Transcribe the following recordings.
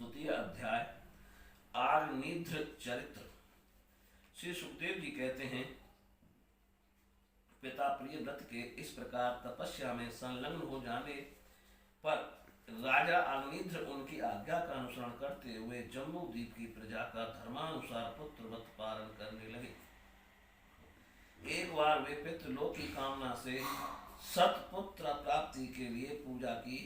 द्वितीय अध्याय आग्निध्र चरित्र। श्री सुखदेव जी कहते हैं, पिता प्रियव्रत के इस प्रकार तपस्या में संलग्न हो जाने पर राजा अग्निध्र उनकी आज्ञा का अनुसरण करते हुए जम्बूद्वीप की प्रजा का धर्मानुसार पुत्रवत पालन करने लगे। एक बार वे पितृलोक की कामना से सतपुत्र प्राप्ति के लिए पूजा की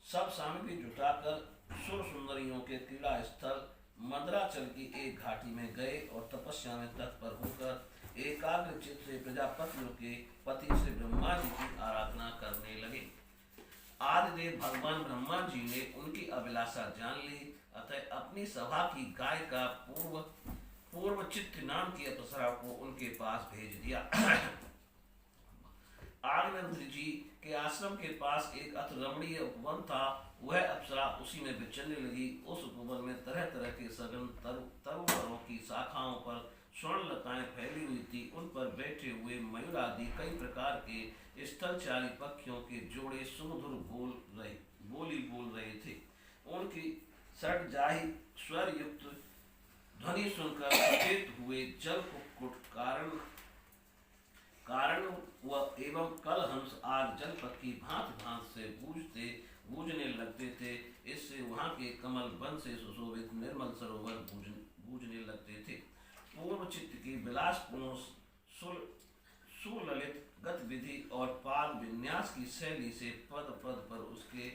सब सामग्री जुटाकर सुर सुंदरियों के क्रीड़ा स्थल मद्राचल की एक घाटी में गए और तपस्या में तत्पर होकर एकाग्र चित्त से प्रजापतियों के पति श्री ब्रह्मा जी की आराधना करने लगे। आदिदेव भगवान ब्रह्मा जी ने उनकी अभिलाषा जान ली, अतः अपनी सभा की गाय का पूर्व चित्त नाम की अप्सरा को उनके पास भेज दिया। आग्नेय जी के आश्रम के पास एक अति रमणीय उपवन था। वह अप्सरा उसी में विचरने लगी। उस उपवन में तरह तरह के सघन तरुवरों की शाखाओं पर स्वर्ण लताएं फैली हुई थी। उन पर बैठे हुए मयूर आदि कई प्रकार के स्थलचारी पक्षियों के जोड़े सुमधुर बोली बोल रहे थे। उनकी षड्जाही स्वर युक्त ध्वनि सुनकर सचेत हुए जल कुक्कुट कारण एवं कलहंस आग जलपथ की भांति भांति से बूझने लगते थे। इससे वहां के कमल वन से सुशोभित निर्मल सरोवर बूझने लगते थे। पूर्व चित्त की विलासपूर्ण सुललित गतिविधि और पाद विन्यास की शैली से पद पद पर उसके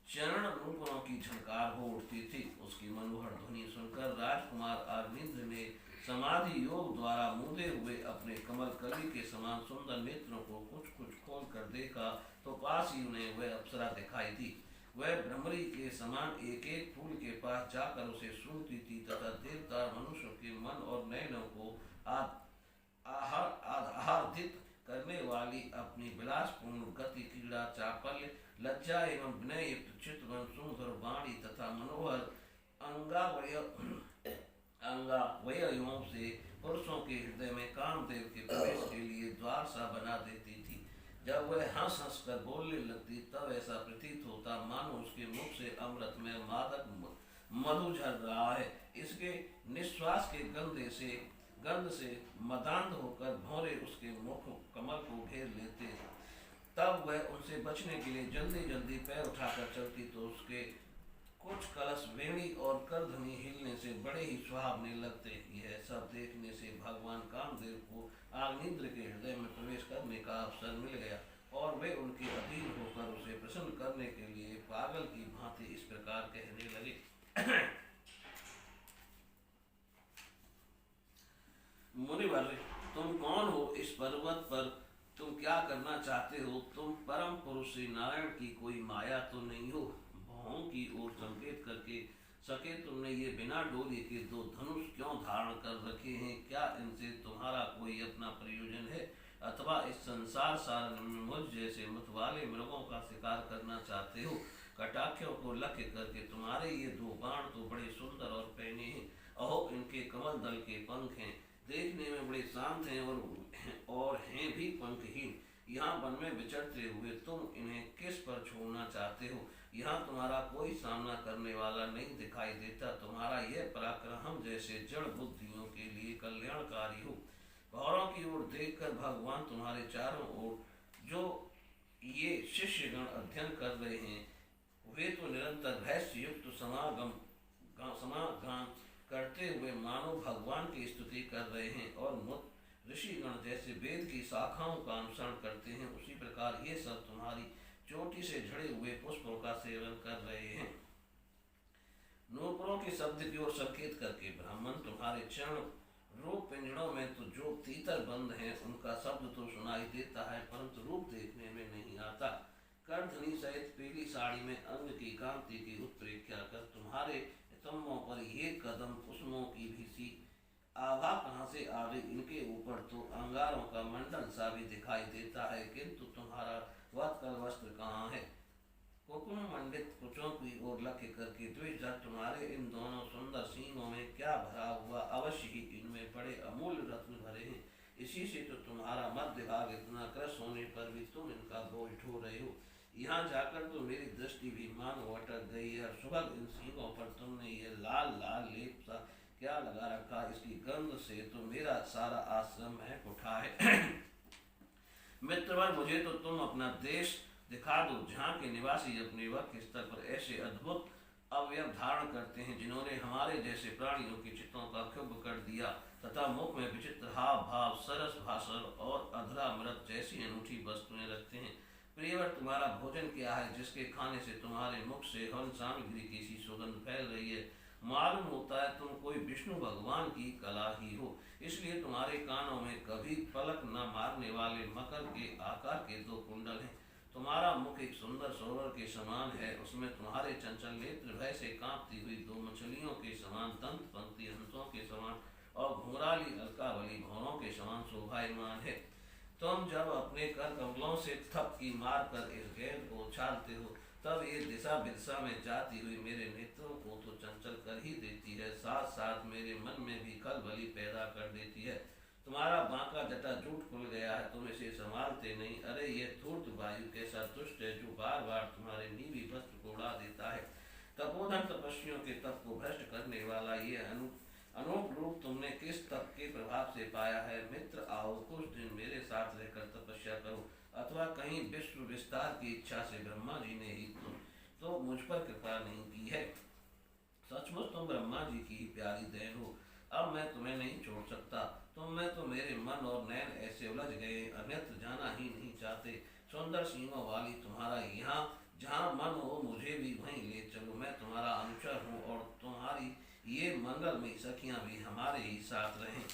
चरण रूपों की झंकार हो उठती थी। उसकी मनोहर ध्वनि सुनकर राजकुमार अग्निध्र ने समाधि योग द्वारा मूंदे हुए अपने कमल कली के समान सुंदर नेत्रों को कुछ कुछ खोल कर देखा तो पास ही उन्हें वह अप्सरा दिखाई दी। वह भ्रमरी के समान एक एक फूल के पास जाकर उसे सूंघती थी तथा देवता मनुष्यों के मन और नयनों को आहार्दित करने वाली अपनी विलासपूर्ण गति क्रीड़ा चापल्य लज्जा एवं विनय युक्त चित्तवन सुंदर वाणी तथा मनोहर अंगावयवों से पुरुषों के हृदय में कामदेव के प्रवेश के लिए द्वार सा बना देती थी। जब वह हंस हंस कर बोलने लगती तब ऐसा प्रतीत होता मानो उसके मुख से अमृत में मादक मधु झर रहा है। इसके निश्वास के गंध से मदांध होकर भौरे उसके मुख कमल को घेर लेते। तब वह उनसे बचने के लिए जल्दी जल्दी पैर उठाकर चलती तो उसके कुछ कलश वेणी और करधनी हिलने से बड़े ही सुहावने लगते। यह सब देखने से भगवान कामदेव को अग्निध्र के हृदय में प्रवेश करने का अवसर मिल गया और वे उनके अधीन होकर उसे प्रसन्न करने के लिए पागल की भांति इस प्रकार कहने लगे। मुनिवर, तुम कौन हो? इस पर्वत पर तुम क्या करना चाहते हो? तुम परम पुरुष श्री नारायण की कोई माया तो नहीं हो? भौं की ओर संकेत करके सके तुमने ये बिना डोरी के दो धनुष क्यों धारण कर रखे हैं? क्या इनसे तुम्हारा कोई अपना प्रयोजन है अथवा इस संसार सार में मुझ जैसे मतवाले मृगों का शिकार करना चाहते हो? कटाक्षों को लक्ष्य करके तुम्हारे ये दो बाण तो बड़े सुंदर और पैने हैं। अहो, इनके कमल दल के पंख हैं, देखने में बड़े शांत हैं और हैं भी पंखहीन। यहाँ वन में विचरते हुए तुम इन्हें किस पर छोड़ना चाहते हो? यहाँ तुम्हारा कोई सामना करने वाला नहीं दिखाई देता। तुम्हारा यह पराक्रम हम जैसे जड़ बुद्धियों के लिए कल्याणकारी हो। भौरों की ओर देखकर भगवान तुम्हारे चारों ओर जो ये शिष्यगण अध्ययन कर रहे हैं वे तो निरंतर रहस्य युक्त समागम करते हुए मानो भगवान की स्तुति कर रहे हैं और ऋषिगण जैसे वेद की शाखाओं का अनुसरण करते हैं उसी प्रकार ये सब तुम्हारी चोटी से झड़े हुए पुष्पों का सेवन कर रहे हैं। नूपुरों के शब्द की ओर संकेत करके ब्राह्मण, तुम्हारे चरण रूप पिंजड़ों में तो जो तीतर बंद हैं उनका शब्द तो सुनाई देता है परंतु रूप देखने में नहीं आता। कर्धनी सहित पीली साड़ी में अंग की कांति की उत्प्रेक्षा कर तुम्हारे स्तंभों पर ये कदम कुसुमों की भी सी आभा कहाँ से आ गई? इनके ऊपर तो अंगारों का मंडल सा भी दिखाई देता है किंतु तुम्हारा वत्कल वस्त्र कहाँ है? कुकुम मंडित कुचों की ओर लक्ष्य करके द्विजा, तुम्हारे इन दोनों सुंदर सींगों में क्या भरा हुआ? अवश्य ही इनमें बड़े अमूल्य रत्न भरे हैं। इसी से तो तुम्हारा मध्य भाग इतना क्रश होने पर भी तुम इनका बोझ ढो रहे हो। यहाँ जाकर तो मेरी दृष्टि भी मानो अटक गई है। सुबह इन सींगों पर तुमने ये लाल लाल लेप सा क्या लगा रखा, इसकी गंध से तो मेरा सारा आश्रम महक उठा है। मित्रवर, मुझे तो तुम अपना देश दिखा दो, जहाँ के निवासी अपने वक्त स्तर पर ऐसे अद्भुत अवयव धारण करते हैं जिन्होंने हमारे जैसे प्राणियों की चित्तों का क्षुब्ध कर दिया, तथा मुख में विचित्र हाव भाव, सरस भाषण और अधरामृत जैसी अनूठी वस्तुएं रखते हैं। प्रियवर, तुम्हारा भोजन क्या है जिसके खाने से तुम्हारे मुख से हवन सामग्री की सी सुगंध फैल रही है? मालूम होता है तुम कोई विष्णु भगवान की कला ही हो, इसलिए तुम्हारे कानों में कभी पलक न मारने वाले मकर के आकार के दो कुंडल हैं। तुम्हारा मुख एक सुंदर सरोवर के समान है, उसमें तुम्हारे चंचल नेत्र भय से कांपती हुई दो मछलियों के समान, दंत पंक्ति हंसों के समान और घुंघराली अलकावली भौरों के समान शोभायमान है। तुम जब अपने कर कमलों से थपकी मार कर इस गेंद को उछालते हो, तब ये दिशा विदिशा में जाती हुई मेरे नेत्रों को तो चंचल कर ही देती है, साथ साथ मेरे मन में भी खलबली पैदा कर देती है। तुम्हारा बांका जटा जूट खुल गया है, तुम इसे संभालते नहीं। अरे ये धूर्त वायु कैसा दुष्ट है जो बार बार तुम्हारे नीवी वस्त्र को उड़ा देता है। तपोधन तपस्वियों के तप को भ्रष्ट करने वाला ये अनूप रूप तुमने किस तप के प्रभाव से पाया है? मित्र, आओ कुछ दिन मेरे साथ रहकर तपस्या करो, अथवा कहीं विश्व विस्तार की इच्छा से ब्रह्मा जी ने ही तो मुझ पर कृपा नहीं की है। सचमुच तुम ब्रह्मा जी की ही प्यारी देन हो, अब मैं तुम्हें नहीं छोड़ सकता। तुम में तो मेरे मन और नैन ऐसे उलझ गए, अन्यत्र जाना ही नहीं चाहते। सुंदर सींगों वाली तुम्हारा यहाँ जहाँ मन हो मुझे भी वहीं ले चलो। मैं तुम्हारा अनुचर हूँ और तुम्हारी ये मंगलमयी सखियां भी हमारे ही साथ रहें।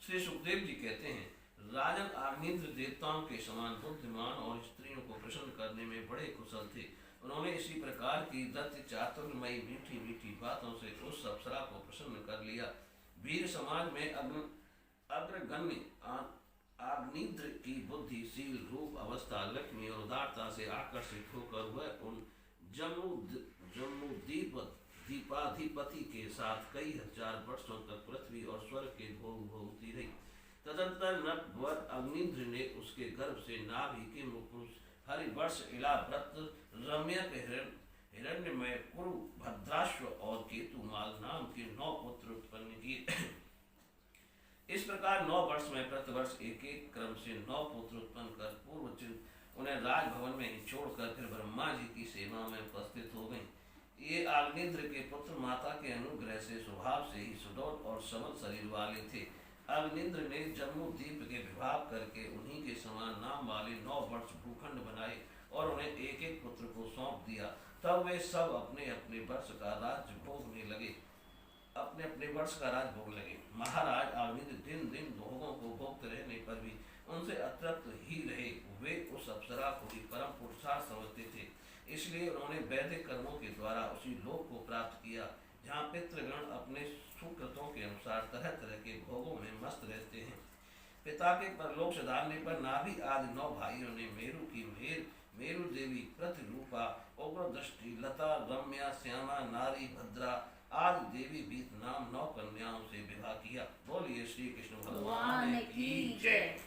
श्री सुखदेव जी कहते हैं, राजन आग्नेय देवताओं के समान बुद्धिमान और स्त्रियों को प्रसन्न करने में बड़े कुशल थे। उन्होंने इसी प्रकार की दत्त चातुर्यमयी मीठी मीठी बातों से उस अप्सरा को प्रसन्न कर लिया। वीर समाज में अग्रगण्य आग्नेय की बुद्धिशील रूप अवस्था, लक्ष्मी और उदारता से आकर्षित होकर वह उन जम्मूदीप दीपाधिपति के साथ कई हजार वर्षों तक पृथ्वी और स्वर्ग के भोग भोगती रही। तदंतर नटवर अग्निन्द्र ने उसके गर्भ से नाभि के पुरुष हरिवर्ष इलाव्रत रम्यक हिरण्यमय कुरु भद्राश्व और केतुमाल नाम के 9 पुत्र उत्पन्न किए। इस प्रकार 9 वर्ष में प्रतिवर्ष एक एक क्रम से 9 पुत्र उत्पन्न कर पूर्व उन्हें राजभवन में ही छोड़कर फिर ब्रह्मा जी की सेवा में उपस्थित हो गई। ये अग्निन्द्र के पुत्र माता के अनुग्रह से स्वभाव से ही सुडौल और सबल शरीर वाले थे। अग्निन्द्र ने जम्मूदीप के विवाह करके उन्हीं के समान नाम वाले 9 वर्ष भूखंड बनाए और उन्हें एक एक पुत्र को सौंप दिया। तब वे सब अपने अपने वर्ष का राज्य भोगने लगे। महाराज अग्निन्द्र दिन दिन भोगों को भोगते रहने पर भी उनसे अतृप्त ही रहे। वे उस अप्सरा को ही परम पुरुषार्थ समझते थे, इसलिए उन्होंने वैदिक कर्मों के द्वारा उसी लोक को प्राप्त किया जहाँ पितृगण अपने सुकृतों के अनुसार तरह तरह के भोगों में मस्त रहते हैं। पिता के परलोक सुधारने पर नाभि आदि 9 भाइयों ने मेरु की मेरु देवी प्रतिरूपा, उग्र दृष्टि, लता, रम्या, श्यामा, नारी, भद्रा आदि देवी बीत नाम 9 कन्याओं से विवाह किया। बोलिए श्री कृष्ण भगवान की जय।